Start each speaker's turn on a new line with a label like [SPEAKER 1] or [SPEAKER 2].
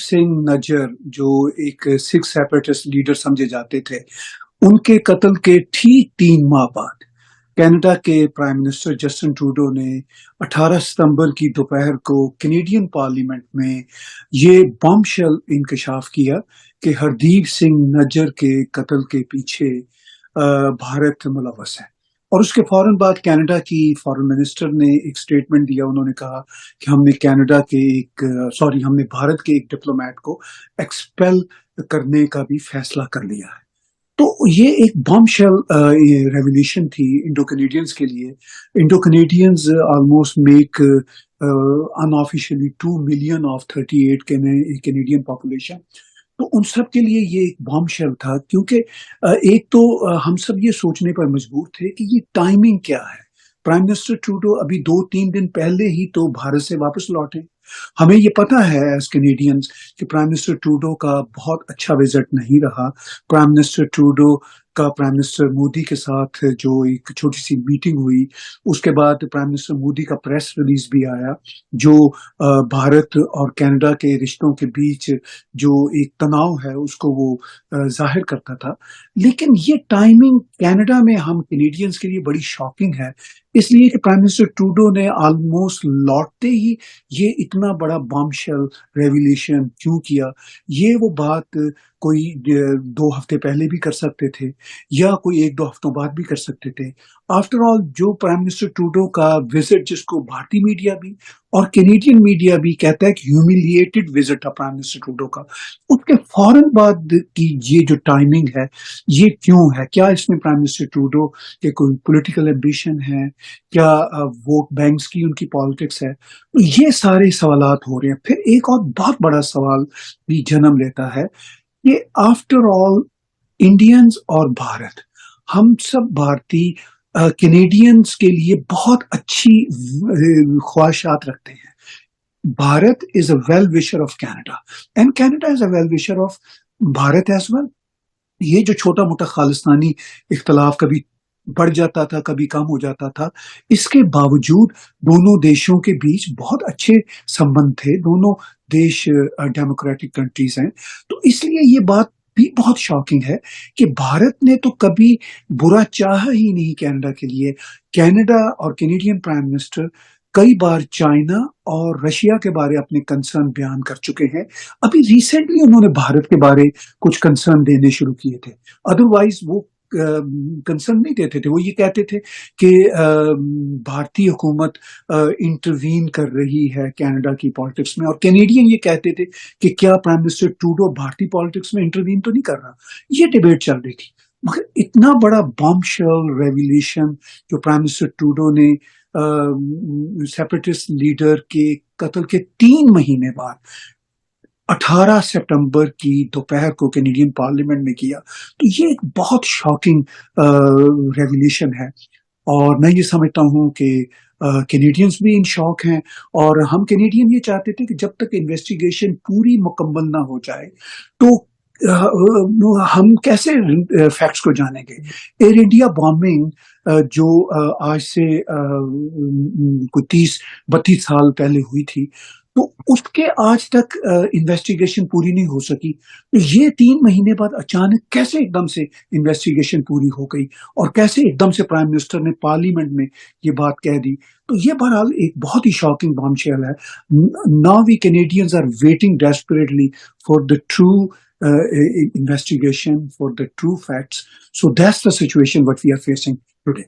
[SPEAKER 1] سنگھ نجر جو ایک سکھ separatist leader سمجھے جاتے تھے، ان کے قتل کے ٹھیک 3 ماہ بعد کینیڈا کے پرائم منسٹر جسٹن ٹروڈو نے 18 ستمبر کی دوپہر کو کینیڈین پارلیمنٹ میں یہ بم شل انکشاف کیا کہ ہردیپ سنگھ نجر کے قتل کے پیچھے بھارت ملوث ہے۔ اور اس کے فوراً بعد کینیڈا کی فارن منسٹر نے ایک سٹیٹمنٹ دیا۔ انہوں نے کہا کہ ہم نے بھارت کے ایک ڈپلومیٹ کو ایکسپیل کرنے کا بھی فیصلہ کر لیا ہے۔ تو یہ ایک بم شل ریولیوشن تھی انڈو کینیڈینز کے لیے۔ Indo Canadians almost make unofficially 2 million of 38 Canadian population. تو ان سب کے لیے یہ ایک بام شیل تھا، کیونکہ ایک تو ہم سب یہ سوچنے پر مجبور تھے کہ یہ ٹائمنگ کیا ہے۔ پرائم منسٹر ٹروڈو ابھی 2-3 دن پہلے ہی تو بھارت سے واپس لوٹے۔ ہمیں یہ پتا ہے ایز کینیڈینز کہ پرائم منسٹر ٹروڈو کا بہت اچھا وزٹ نہیں رہا۔ پرائم منسٹر ٹروڈو کا پرائم منسٹر مودی کے ساتھ جو ایک چھوٹی سی میٹنگ ہوئی، اس کے بعد پرائم منسٹر مودی کا پریس ریلیز بھی آیا جو بھارت اور کینیڈا کے رشتوں کے بیچ جو ایک تناؤ ہے اس کو وہ ظاہر کرتا تھا۔ لیکن یہ ٹائمنگ کینیڈا میں ہم کینیڈینز کے لیے بڑی شاکنگ ہے، اس لیے کہ پرائم منسٹر ٹروڈو نے آلموسٹ لوٹتے ہی یہ اتنا بڑا بام شیل ریولیوشن کیوں کیا۔ یہ وہ بات کوئی 2 ہفتے پہلے بھی کر سکتے تھے یا کوئی 1-2 ہفتوں بعد بھی کر سکتے تھے۔ آفٹر آل جو پرائم منسٹر ٹروڈو کا وزٹ، جس کو بھارتی میڈیا بھی اور کینیڈین میڈیا بھی کہتا ہے کہ ہیومیلیٹڈ وزٹ ہے پرائم منسٹر ٹروڈو کا، اس کے فوراً بعد کی یہ جو ٹائمنگ ہے یہ کیوں ہے؟ کیا اس میں پرائم منسٹر ٹروڈو کے کوئی پولیٹیکل ایمبیشن ہے؟ کیا ووٹ بینکس کی ان کی پالیٹکس ہے؟ یہ سارے سوالات ہو رہے ہیں۔ پھر ایک اور بہت بڑا سوال بھی جنم لیتا ہے کہ آفٹر آل انڈینز اور بھارت، ہم سب بھارتی کینیڈینز کے لیے بہت اچھی خواہشات رکھتے ہیں۔ Bharat is a well wisher of Canada and Canada is a well wisher of Bharat as well. یہ جو چھوٹا موٹا خالصتانی اختلاف کبھی بڑھ جاتا تھا کبھی کم ہو جاتا تھا، اس کے باوجود دونوں دیشوں کے بیچ بہت اچھے سمبند تھے۔ دونوں دیش ڈیموکریٹک کنٹریز ہیں، تو اس لیے یہ بات بھی بہت شاکنگ ہے کہ بھارت نے تو کبھی برا چاہا ہی نہیں کینیڈا کے لیے۔ کینیڈا اور کینیڈین پرائم منسٹر کئی بار چائنا اور رشیا کے بارے اپنے کنسرن بیان کر چکے ہیں۔ ابھی ریسنٹلی انہوں نے بھارت کے بارے کچھ کنسرن دینے شروع کیے تھے، ادروائز وہ کنسرن نہیں دیتے تھے۔ وہ یہ کہتے تھے کہ بھارتی حکومت انٹروین کر رہی ہے کینیڈا کی پالیٹکس میں، اور کینیڈین یہ کہتے تھے کہ کیا پرائم منسٹر ٹروڈو بھارتی پالیٹکس میں انٹروین تو نہیں کر رہا۔ یہ ڈیبیٹ چل رہی تھی، مگر اتنا بڑا بام شل ریولیوشن جو پرائم منسٹر ٹروڈو نے سیپریٹسٹ لیڈر کے قتل کے 3 مہینے بعد 18 ستمبر کی دوپہر کو کینیڈین پارلیمنٹ میں کیا، تو یہ ایک بہت شاکنگ ریولیوشن ہے۔ اور میں یہ سمجھتا ہوں کہ کینیڈینز بھی ان شوق ہیں، اور ہم کینیڈین یہ چاہتے تھے کہ جب تک انویسٹیگیشن پوری مکمل نہ ہو جائے تو ہم کیسے فیکٹس کو جانیں گے۔ ایئر انڈیا بامبنگ جو آج سے کوئی 30-32 سال پہلے ہوئی تھی، تو اس کے آج تک انویسٹیگیشن پوری نہیں ہو سکی۔ تو یہ 3 مہینے بعد اچانک کیسے ایک دم سے انویسٹیگیشن پوری ہو گئی، اور کیسے ایک دم سے پرائم منسٹر نے پارلیمنٹ میں یہ بات کہہ دی؟ تو یہ بہرحال ایک بہت ہی شاکنگ بام شیل ہے۔ Now we Canadians are waiting desperately for the true investigation, for the true facts. So that's the situation what we are facing today.